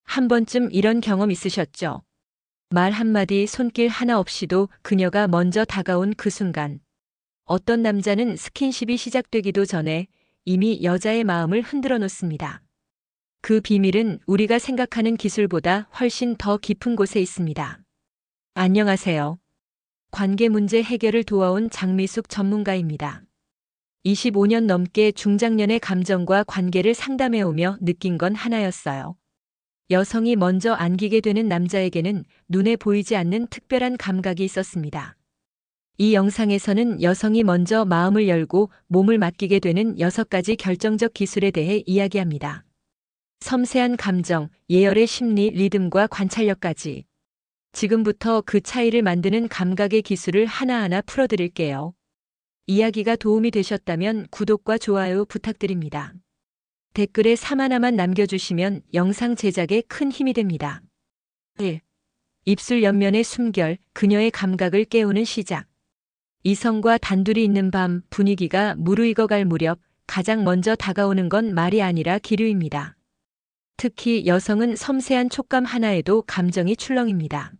한 번쯤 이런 경험 있으셨죠? 말 한마디 손길 하나 없이도 그녀가 먼저 다가온 그 순간. 어떤 남자는 스킨십이 시작되기도 전에 이미 여자의 마음을 흔들어 놓습니다. 그 비밀은 우리가 생각하는 기술보다 훨씬 더 깊은 곳에 있습니다. 안녕하세요. 관계 문제 해결을 도와온 장미숙 전문가입니다. 25년 넘게 중장년의 감정과 관계를 상담해오며 느낀 건 하나였어요. 여성이 먼저 안기게 되는 남자에게는 눈에 보이지 않는 특별한 감각이 있었습니다. 이 영상에서는 여성이 먼저 마음을 열고 몸을 맡기게 되는 6가지 결정적 기술에 대해 이야기합니다. 섬세한 감정, 예열의 심리, 리듬과 관찰력까지. 지금부터 그 차이를 만드는 감각의 기술을 하나하나 풀어드릴게요. 이야기가 도움이 되셨다면 구독과 좋아요 부탁드립니다. 댓글에 3 하나만 남겨주시면 영상 제작에 큰 힘이 됩니다. 1. 입술 옆면의 숨결, 그녀의 감각을 깨우는 시작. 이성과 단둘이 있는 밤, 분위기가 무르익어갈 무렵 가장 먼저 다가오는 건 말이 아니라 기류입니다. 특히 여성은 섬세한 촉감 하나에도 감정이 출렁입니다.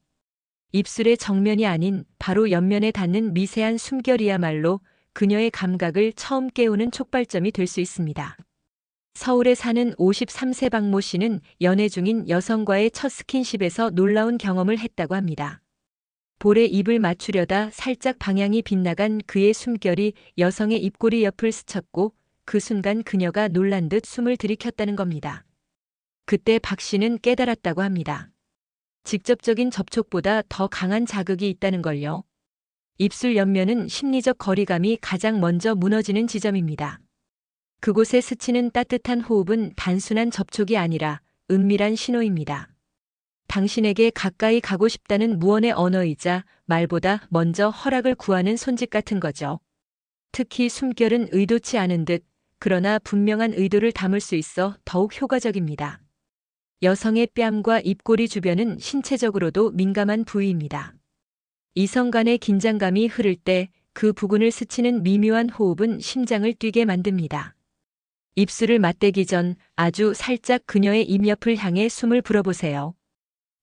입술의 정면이 아닌 바로 옆면에 닿는 미세한 숨결이야말로 그녀의 감각을 처음 깨우는 촉발점이 될 수 있습니다. 서울에 사는 53세 박모 씨는 연애 중인 여성과의 첫 스킨십에서 놀라운 경험을 했다고 합니다. 볼에 입을 맞추려다 살짝 방향이 빗나간 그의 숨결이 여성의 입꼬리 옆을 스쳤고 그 순간 그녀가 놀란 듯 숨을 들이켰다는 겁니다. 그때 박 씨는 깨달았다고 합니다. 직접적인 접촉보다 더 강한 자극이 있다는 걸요. 입술 옆면은 심리적 거리감이 가장 먼저 무너지는 지점입니다. 그곳에 스치는 따뜻한 호흡은 단순한 접촉이 아니라 은밀한 신호입니다. 당신에게 가까이 가고 싶다는 무언의 언어이자 말보다 먼저 허락을 구하는 손짓 같은 거죠. 특히 숨결은 의도치 않은 듯 그러나 분명한 의도를 담을 수 있어 더욱 효과적입니다. 여성의 뺨과 입꼬리 주변은 신체적으로도 민감한 부위입니다. 이성 간의 긴장감이 흐를 때 그 부근을 스치는 미묘한 호흡은 심장을 뛰게 만듭니다. 입술을 맞대기 전 아주 살짝 그녀의 입 옆을 향해 숨을 불어보세요.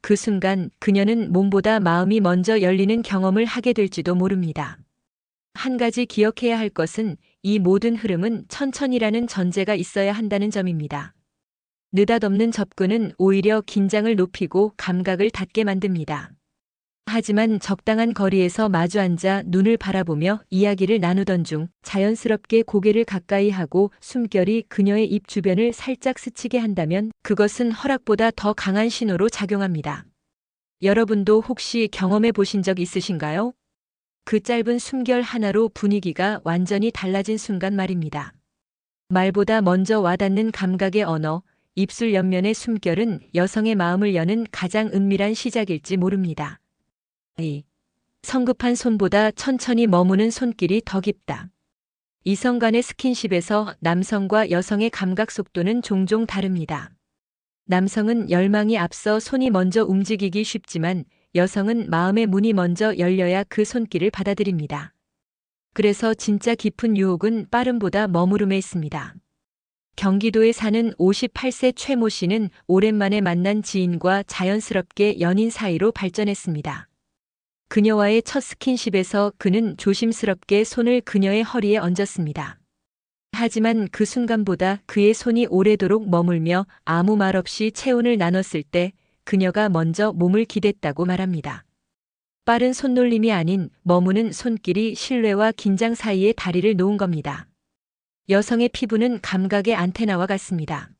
그 순간 그녀는 몸보다 마음이 먼저 열리는 경험을 하게 될지도 모릅니다. 한 가지 기억해야 할 것은 이 모든 흐름은 천천히라는 전제가 있어야 한다는 점입니다. 느닷없는 접근은 오히려 긴장을 높이고 감각을 닫게 만듭니다. 하지만 적당한 거리에서 마주 앉아 눈을 바라보며 이야기를 나누던 중 자연스럽게 고개를 가까이 하고 숨결이 그녀의 입 주변을 살짝 스치게 한다면 그것은 허락보다 더 강한 신호로 작용합니다. 여러분도 혹시 경험해 보신 적 있으신가요? 그 짧은 숨결 하나로 분위기가 완전히 달라진 순간 말입니다. 말보다 먼저 와닿는 감각의 언어, 입술 옆면의 숨결은 여성의 마음을 여는 가장 은밀한 시작일지 모릅니다. 2. 성급한 손보다 천천히 머무는 손길이 더 깊다. 이성 간의 스킨십에서 남성과 여성의 감각 속도는 종종 다릅니다. 남성은 열망이 앞서 손이 먼저 움직이기 쉽지만 여성은 마음의 문이 먼저 열려야 그 손길을 받아들입니다. 그래서 진짜 깊은 유혹은 빠름보다 머무름에 있습니다. 경기도에 사는 58세 최모 씨는 오랜만에 만난 지인과 자연스럽게 연인 사이로 발전했습니다. 그녀와의 첫 스킨십에서 그는 조심스럽게 손을 그녀의 허리에 얹었습니다. 하지만 그 순간보다 그의 손이 오래도록 머물며 아무 말 없이 체온을 나눴을 때 그녀가 먼저 몸을 기댔다고 말합니다. 빠른 손놀림이 아닌 머무는 손길이 신뢰와 긴장 사이에 다리를 놓은 겁니다. 여성의 피부는 감각의 안테나와 같습니다.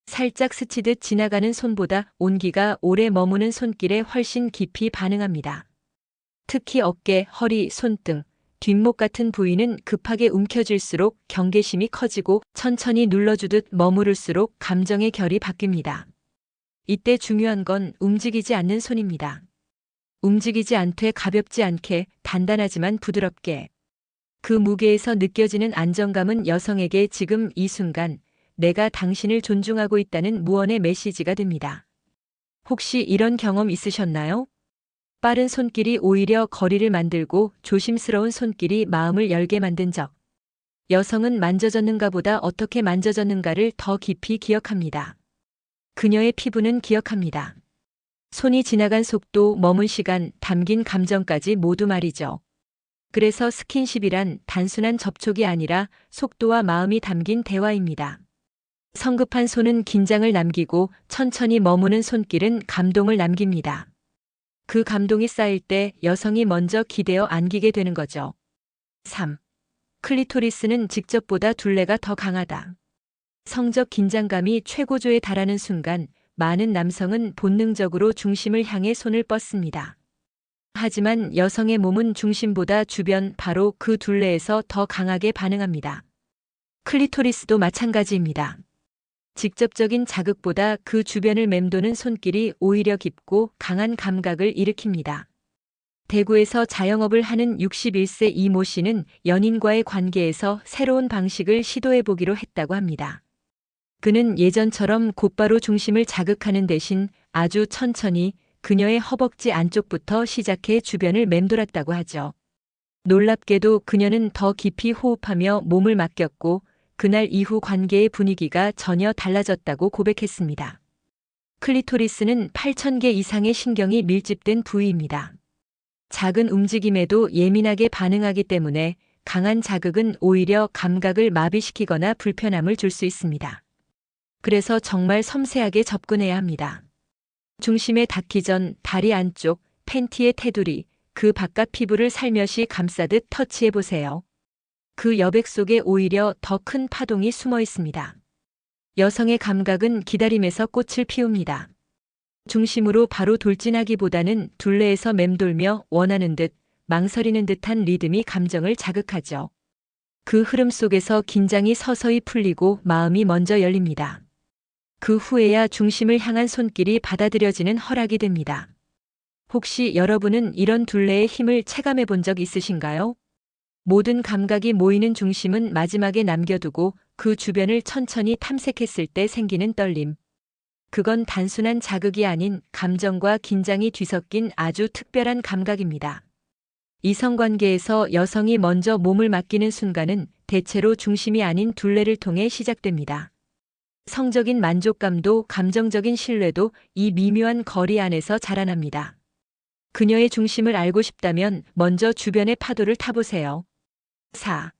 살짝 스치듯 지나가는 손보다 온기가 오래 머무는 손길에 훨씬 깊이 반응합니다. 특히 어깨, 허리, 손등, 뒷목 같은 부위는 급하게 움켜쥘수록 경계심이 커지고 천천히 눌러주듯 머무를수록 감정의 결이 바뀝니다. 이때 중요한 건 움직이지 않는 손입니다. 움직이지 않되 가볍지 않게 단단하지만 부드럽게. 그 무게에서 느껴지는 안정감은 여성에게 지금 이 순간 내가 당신을 존중하고 있다는 무언의 메시지가 됩니다. 혹시 이런 경험 있으셨나요? 빠른 손길이 오히려 거리를 만들고 조심스러운 손길이 마음을 열게 만든 적. 여성은 만져졌는가 보다 어떻게 만져졌는가를 더 깊이 기억합니다. 그녀의 피부는 기억합니다. 손이 지나간 속도, 머문 시간, 담긴 감정까지 모두 말이죠. 그래서 스킨십이란 단순한 접촉이 아니라 속도와 마음이 담긴 대화입니다. 성급한 손은 긴장을 남기고 천천히 머무는 손길은 감동을 남깁니다. 그 감동이 쌓일 때 여성이 먼저 기대어 안기게 되는 거죠. 3. 클리토리스는 직접보다 둘레가 더 강하다. 성적 긴장감이 최고조에 달하는 순간 많은 남성은 본능적으로 중심을 향해 손을 뻗습니다. 하지만 여성의 몸은 중심보다 주변, 바로 그 둘레에서 더 강하게 반응합니다. 클리토리스도 마찬가지입니다. 직접적인 자극보다 그 주변을 맴도는 손길이 오히려 깊고 강한 감각을 일으킵니다. 대구에서 자영업을 하는 61세 이모 씨는 연인과의 관계에서 새로운 방식을 시도해보기로 했다고 합니다. 그는 예전처럼 곧바로 중심을 자극하는 대신 아주 천천히 그녀의 허벅지 안쪽부터 시작해 주변을 맴돌았다고 하죠. 놀랍게도 그녀는 더 깊이 호흡하며 몸을 맡겼고 그날 이후 관계의 분위기가 전혀 달라졌다고 고백했습니다. 클리토리스는 8,000개 이상의 신경이 밀집된 부위입니다. 작은 움직임에도 예민하게 반응하기 때문에 강한 자극은 오히려 감각을 마비시키거나 불편함을 줄 수 있습니다. 그래서 정말 섬세하게 접근해야 합니다. 중심에 닿기 전 다리 안쪽, 팬티의 테두리, 그 바깥 피부를 살며시 감싸듯 터치해 보세요. 그 여백 속에 오히려 더 큰 파동이 숨어 있습니다. 여성의 감각은 기다림에서 꽃을 피웁니다. 중심으로 바로 돌진하기보다는 둘레에서 맴돌며 원하는 듯, 망설이는 듯한 리듬이 감정을 자극하죠. 그 흐름 속에서 긴장이 서서히 풀리고 마음이 먼저 열립니다. 그 후에야 중심을 향한 손길이 받아들여지는 허락이 됩니다. 혹시 여러분은 이런 둘레의 힘을 체감해 본 적 있으신가요? 모든 감각이 모이는 중심은 마지막에 남겨두고 그 주변을 천천히 탐색했을 때 생기는 떨림. 그건 단순한 자극이 아닌 감정과 긴장이 뒤섞인 아주 특별한 감각입니다. 이성관계에서 여성이 먼저 몸을 맡기는 순간은 대체로 중심이 아닌 둘레를 통해 시작됩니다. 성적인 만족감도 감정적인 신뢰도 이 미묘한 거리 안에서 자라납니다. 그녀의 중심을 알고 싶다면 먼저 주변의 파도를 타보세요. 4.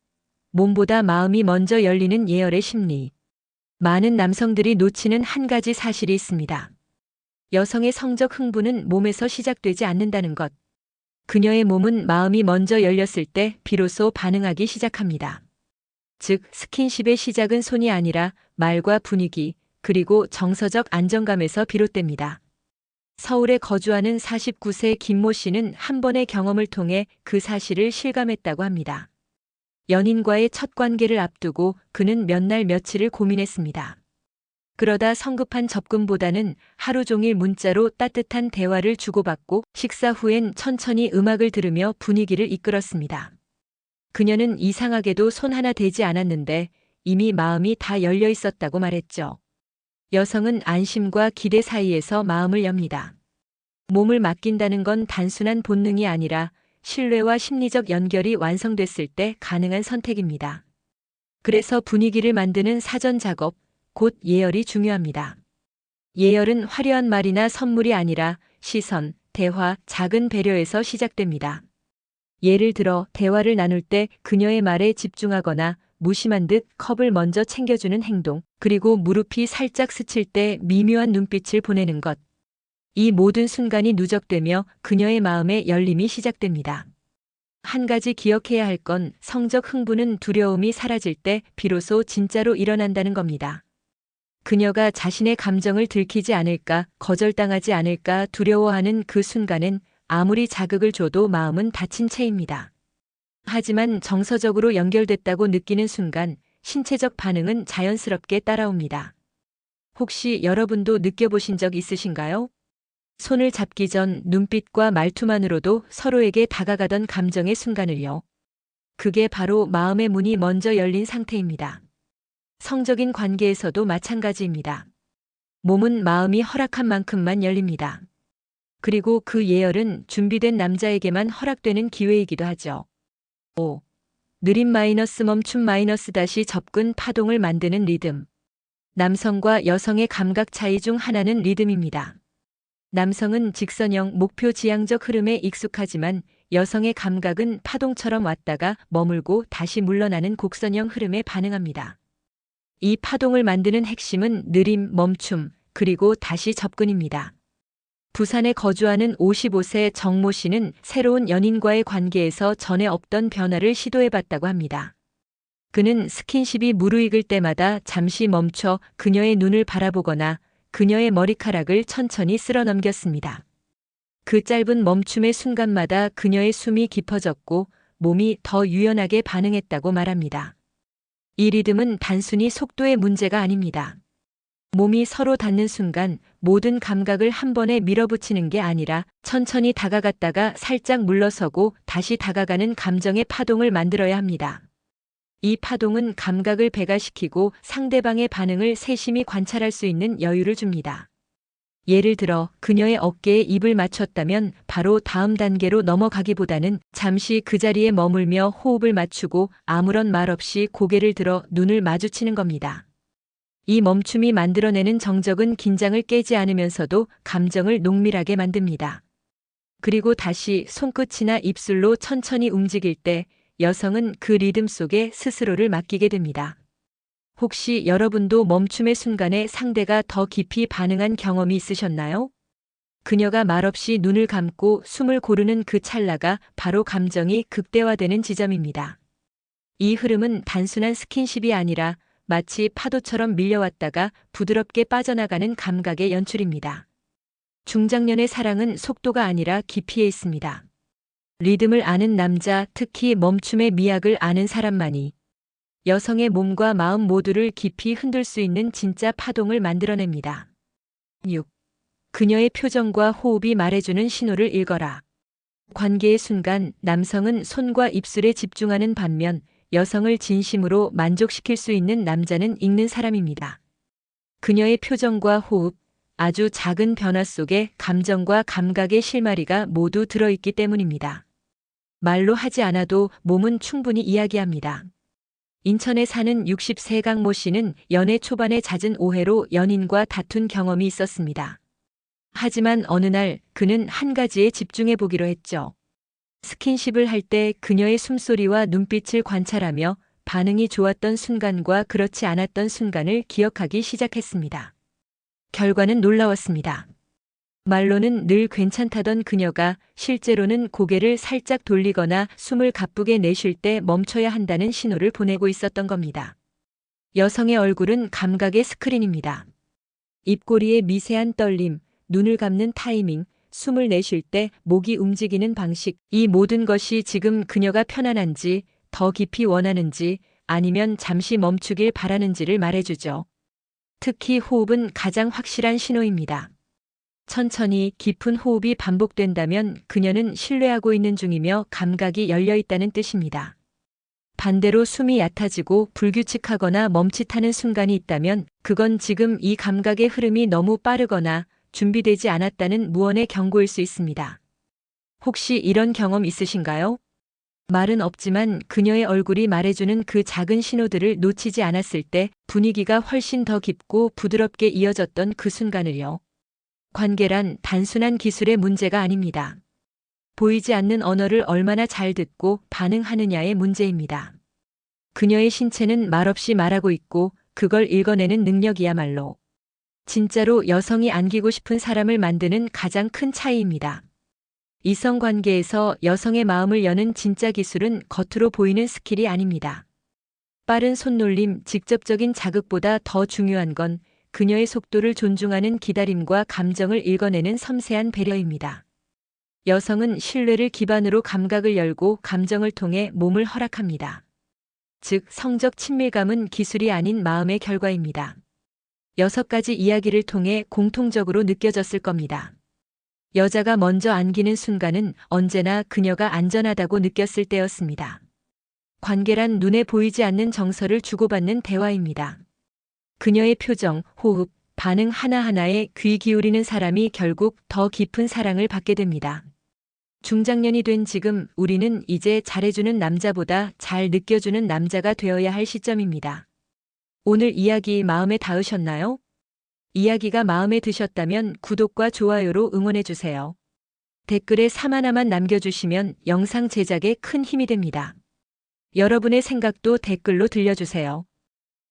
몸보다 마음이 먼저 열리는 예열의 심리. 많은 남성들이 놓치는 한 가지 사실이 있습니다. 여성의 성적 흥분은 몸에서 시작되지 않는다는 것. 그녀의 몸은 마음이 먼저 열렸을 때 비로소 반응하기 시작합니다. 즉, 스킨십의 시작은 손이 아니라 말과 분위기, 그리고 정서적 안정감에서 비롯됩니다. 서울에 거주하는 49세 김모 씨는 한 번의 경험을 통해 그 사실을 실감했다고 합니다. 연인과의 첫 관계를 앞두고 그는 몇 날 며칠을 고민했습니다. 그러다 성급한 접근보다는 하루 종일 문자로 따뜻한 대화를 주고받고 식사 후엔 천천히 음악을 들으며 분위기를 이끌었습니다. 그녀는 이상하게도 손 하나 대지 않았는데 이미 마음이 다 열려 있었다고 말했죠. 여성은 안심과 기대 사이에서 마음을 엽니다. 몸을 맡긴다는 건 단순한 본능이 아니라 신뢰와 심리적 연결이 완성됐을 때 가능한 선택입니다. 그래서 분위기를 만드는 사전 작업, 곧 예열이 중요합니다. 예열은 화려한 말이나 선물이 아니라 시선, 대화, 작은 배려에서 시작됩니다. 예를 들어 대화를 나눌 때 그녀의 말에 집중하거나 무심한 듯 컵을 먼저 챙겨주는 행동, 그리고 무릎이 살짝 스칠 때 미묘한 눈빛을 보내는 것. 이 모든 순간이 누적되며 그녀의 마음에 열림이 시작됩니다. 한 가지 기억해야 할 건 성적 흥분은 두려움이 사라질 때 비로소 진짜로 일어난다는 겁니다. 그녀가 자신의 감정을 들키지 않을까, 거절당하지 않을까 두려워하는 그 순간엔 아무리 자극을 줘도 마음은 닫힌 채입니다. 하지만 정서적으로 연결됐다고 느끼는 순간 신체적 반응은 자연스럽게 따라옵니다. 혹시 여러분도 느껴보신 적 있으신가요? 손을 잡기 전 눈빛과 말투만으로도 서로에게 다가가던 감정의 순간을요. 그게 바로 마음의 문이 먼저 열린 상태입니다. 성적인 관계에서도 마찬가지입니다. 몸은 마음이 허락한 만큼만 열립니다. 그리고 그 예열은 준비된 남자에게만 허락되는 기회이기도 하죠. 5. 느림 마이너스 멈춤 마이너스 다시 접근 파동을 만드는 리듬. 남성과 여성의 감각 차이 중 하나는 리듬입니다. 남성은 직선형 목표 지향적 흐름에 익숙하지만 여성의 감각은 파동처럼 왔다가 머물고 다시 물러나는 곡선형 흐름에 반응합니다. 이 파동을 만드는 핵심은 느림, 멈춤, 그리고 다시 접근입니다. 부산에 거주하는 55세 정모 씨는 새로운 연인과의 관계에서 전에 없던 변화를 시도해봤다고 합니다. 그는 스킨십이 무르익을 때마다 잠시 멈춰 그녀의 눈을 바라보거나 그녀의 머리카락을 천천히 쓸어 넘겼습니다. 그 짧은 멈춤의 순간마다 그녀의 숨이 깊어졌고 몸이 더 유연하게 반응했다고 말합니다. 이 리듬은 단순히 속도의 문제가 아닙니다. 몸이 서로 닿는 순간 모든 감각을 한 번에 밀어붙이는 게 아니라 천천히 다가갔다가 살짝 물러서고 다시 다가가는 감정의 파동을 만들어야 합니다. 이 파동은 감각을 배가시키고 상대방의 반응을 세심히 관찰할 수 있는 여유를 줍니다. 예를 들어 그녀의 어깨에 입을 맞췄다면 바로 다음 단계로 넘어가기보다는 잠시 그 자리에 머물며 호흡을 맞추고 아무런 말 없이 고개를 들어 눈을 마주치는 겁니다. 이 멈춤이 만들어내는 정적은 긴장을 깨지 않으면서도 감정을 농밀하게 만듭니다. 그리고 다시 손끝이나 입술로 천천히 움직일 때 여성은 그 리듬 속에 스스로를 맡기게 됩니다. 혹시 여러분도 멈춤의 순간에 상대가 더 깊이 반응한 경험이 있으셨나요? 그녀가 말없이 눈을 감고 숨을 고르는 그 찰나가 바로 감정이 극대화되는 지점입니다. 이 흐름은 단순한 스킨십이 아니라 마치 파도처럼 밀려왔다가 부드럽게 빠져나가는 감각의 연출입니다. 중장년의 사랑은 속도가 아니라 깊이에 있습니다. 리듬을 아는 남자, 특히 멈춤의 미학을 아는 사람만이 여성의 몸과 마음 모두를 깊이 흔들 수 있는 진짜 파동을 만들어냅니다. 6. 그녀의 표정과 호흡이 말해주는 신호를 읽어라. 관계의 순간 남성은 손과 입술에 집중하는 반면 여성을 진심으로 만족시킬 수 있는 남자는 읽는 사람입니다. 그녀의 표정과 호흡, 아주 작은 변화 속에 감정과 감각의 실마리가 모두 들어있기 때문입니다. 말로 하지 않아도 몸은 충분히 이야기합니다. 인천에 사는 60세 강모 씨는 연애 초반에 잦은 오해로 연인과 다툰 경험이 있었습니다. 하지만 어느 날 그는 한 가지에 집중해 보기로 했죠. 스킨십을 할 때 그녀의 숨소리와 눈빛을 관찰하며 반응이 좋았던 순간과 그렇지 않았던 순간을 기억하기 시작했습니다. 결과는 놀라웠습니다. 말로는 늘 괜찮다던 그녀가 실제로는 고개를 살짝 돌리거나 숨을 가쁘게 내쉴 때 멈춰야 한다는 신호를 보내고 있었던 겁니다. 여성의 얼굴은 감각의 스크린입니다. 입꼬리의 미세한 떨림, 눈을 감는 타이밍, 숨을 내쉴 때 목이 움직이는 방식, 이 모든 것이 지금 그녀가 편안한지, 더 깊이 원하는지, 아니면 잠시 멈추길 바라는지를 말해주죠. 특히 호흡은 가장 확실한 신호입니다. 천천히 깊은 호흡이 반복된다면 그녀는 신뢰하고 있는 중이며 감각이 열려 있다는 뜻입니다. 반대로 숨이 얕아지고 불규칙하거나 멈칫하는 순간이 있다면 그건 지금 이 감각의 흐름이 너무 빠르거나 준비되지 않았다는 무언의 경고일 수 있습니다. 혹시 이런 경험 있으신가요? 말은 없지만 그녀의 얼굴이 말해주는 그 작은 신호들을 놓치지 않았을 때 분위기가 훨씬 더 깊고 부드럽게 이어졌던 그 순간을요. 관계란 단순한 기술의 문제가 아닙니다. 보이지 않는 언어를 얼마나 잘 듣고 반응하느냐의 문제입니다. 그녀의 신체는 말없이 말하고 있고 그걸 읽어내는 능력이야말로 진짜로 여성이 안기고 싶은 사람을 만드는 가장 큰 차이입니다. 이성 관계에서 여성의 마음을 여는 진짜 기술은 겉으로 보이는 스킬이 아닙니다. 빠른 손놀림, 직접적인 자극보다 더 중요한 건 그녀의 속도를 존중하는 기다림과 감정을 읽어내는 섬세한 배려입니다. 여성은 신뢰를 기반으로 감각을 열고 감정을 통해 몸을 허락합니다. 즉, 성적 친밀감은 기술이 아닌 마음의 결과입니다. 6가지 이야기를 통해 공통적으로 느껴졌을 겁니다. 여자가 먼저 안기는 순간은 언제나 그녀가 안전하다고 느꼈을 때였습니다. 관계란 눈에 보이지 않는 정서를 주고받는 대화입니다. 그녀의 표정, 호흡, 반응 하나하나에 귀 기울이는 사람이 결국 더 깊은 사랑을 받게 됩니다. 중장년이 된 지금 우리는 이제 잘해주는 남자보다 잘 느껴주는 남자가 되어야 할 시점입니다. 오늘 이야기 마음에 닿으셨나요? 이야기가 마음에 드셨다면 구독과 좋아요로 응원해주세요. 댓글에 삶 하나만 남겨주시면 영상 제작에 큰 힘이 됩니다. 여러분의 생각도 댓글로 들려주세요.